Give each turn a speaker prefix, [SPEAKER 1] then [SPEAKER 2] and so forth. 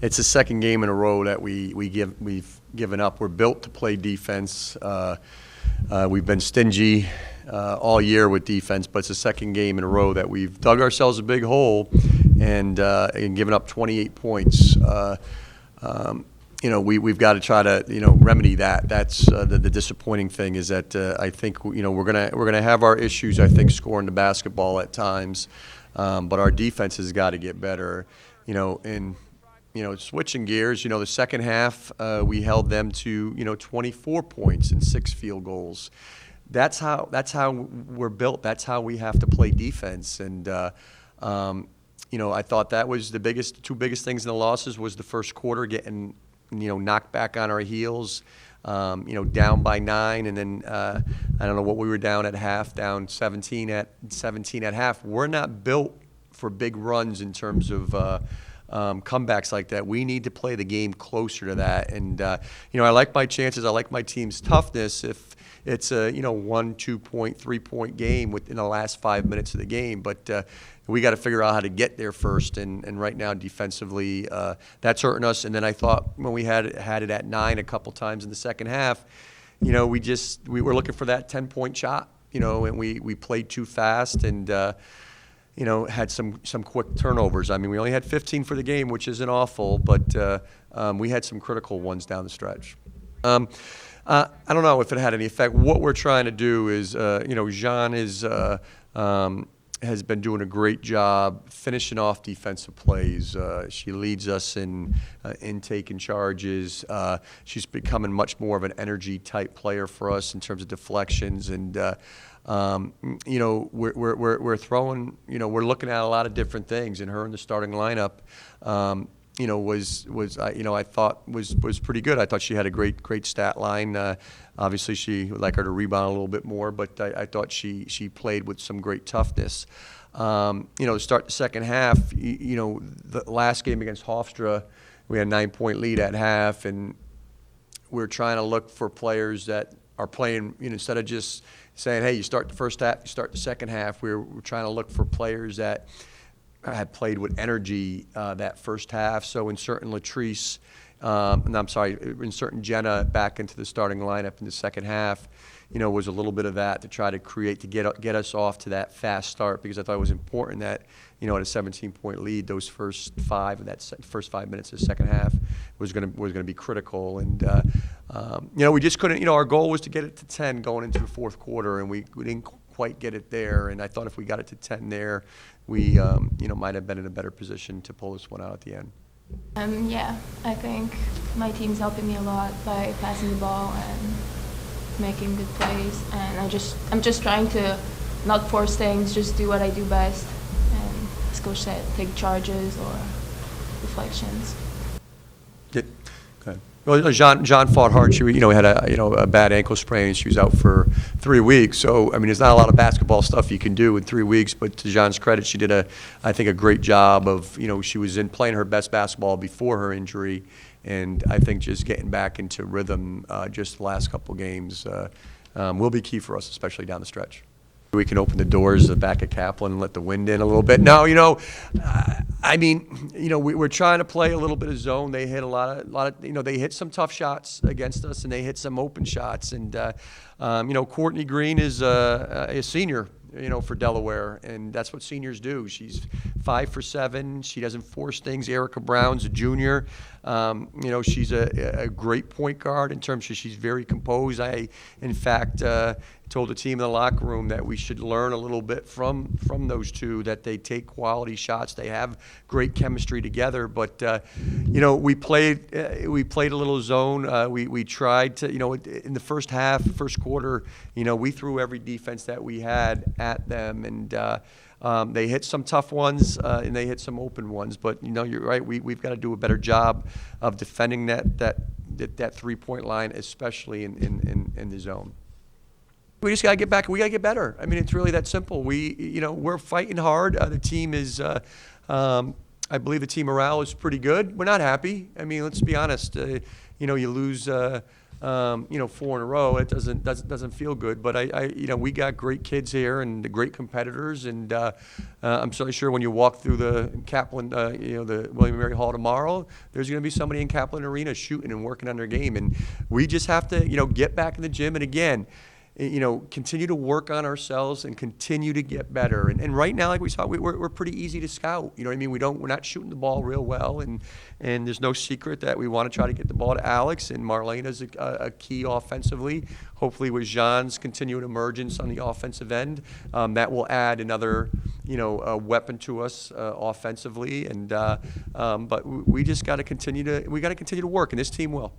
[SPEAKER 1] it's the second game in a row that we've given up. We're built to play defense. We've been stingy all year with defense, but it's the second game in a row that we've dug ourselves a big hole and given up 28 points. We've got to try to remedy that. That's the disappointing thing is that I think we're gonna have our issues. I think scoring the basketball at times, but our defense has got to get better. Switching gears, the second half, we held them to, 24 points and 6 field goals. That's how we're built. That's how we have to play defense. And, I thought that was the two biggest things in the losses was the first quarter getting, knocked back on our heels, down by 9. And then, I don't know what we were down at half, down 17 at half. We're not built for big runs in terms of, comebacks like that. We need to play the game closer to that. And, I like my chances. I like my team's toughness if it's a, 1, 2 point, 3 point game within the last 5 minutes of the game. But we got to figure out how to get there first. And right now, defensively, that's hurting us. And then I thought when we had it at 9 a couple times in the second half, we were looking for that 10-point shot, and we played too fast and, had some quick turnovers. I mean, we only had 15 for the game, which isn't awful, but we had some critical ones down the stretch. I don't know if it had any effect. What we're trying to do is, Jeanne has been doing a great job finishing off defensive plays. She leads us in taking charges. She's becoming much more of an energy type player for us in terms of deflections and. We're throwing. We're looking at a lot of different things, and her in the starting lineup. I thought was pretty good. I thought she had a great stat line. Obviously, she would like her to rebound a little bit more, but I thought she played with some great toughness. To start the second half, the last game against Hofstra, we had a 9-point lead at half, and we're trying to look for players that are playing. Instead of just saying, hey, you start the first half, you start the second half, we're trying to look for players that had played with energy that first half. So inserting Latrice, inserting Jenna back into the starting lineup in the second half, was a little bit of that to try to create, to get us off to that fast start, because I thought it was important that, at a 17-point lead, those first 5 minutes of the second half was going to be critical. And, we just couldn't, our goal was to get it to 10 going into the fourth quarter, and we didn't quite get it there. And I thought if we got it to 10 there, we, might have been in a better position to pull this one out at the end.
[SPEAKER 2] Yeah, I think my team's helping me a lot by passing the ball and making good plays. And I'm just trying to not force things, just do what I do best. And as Coach said, take charges or deflections.
[SPEAKER 1] Okay. Well, Jeanne fought hard. She, had a bad ankle sprain. She was out for 3 weeks. So, I mean, there's not a lot of basketball stuff you can do in 3 weeks. But to Jeanne's credit, she did I think, a great job of, she was playing her best basketball before her injury, and I think just getting back into rhythm just the last couple games will be key for us, especially down the stretch. We can open the doors back at Kaplan and let the wind in a little bit. No, we're trying to play a little bit of zone. They hit a lot of, they hit some tough shots against us, and they hit some open shots. And, Courtney Green is a senior, for Delaware, and that's what seniors do. She's 5 for 7. She doesn't force things. Erica Brown's a junior. She's a great point guard in terms of she's very composed. I, in fact, told the team in the locker room that we should learn a little bit from those two, that they take quality shots. They have great chemistry together. But, we played a little zone. We tried to, in the first quarter, we threw every defense that we had at them, and they hit some tough ones and they hit some open ones. But you're right. We've got to do a better job of defending that 3-point line, especially in the zone. We just got to get back. We got to get better. I mean, it's really that simple. We're fighting hard. The team is. I believe the team morale is pretty good. We're not happy. I mean, let's be honest. You lose. 4 in a row, it doesn't feel good. But we got great kids here and great competitors, and I'm certainly sure when you walk through the Kaplan, the William & Mary Hall tomorrow, there's going to be somebody in Kaplan Arena shooting and working on their game, and we just have to, get back in the gym, and again, continue to work on ourselves and continue to get better. And right now, like we saw, we're pretty easy to scout. You know what I mean? We're not shooting the ball real well, and there's no secret that we want to try to get the ball to Alex, and Marlena's a key offensively. Hopefully, with Jeanne's continuing emergence on the offensive end, that will add another, a weapon to us offensively. And but we just got to continue to work, and this team will.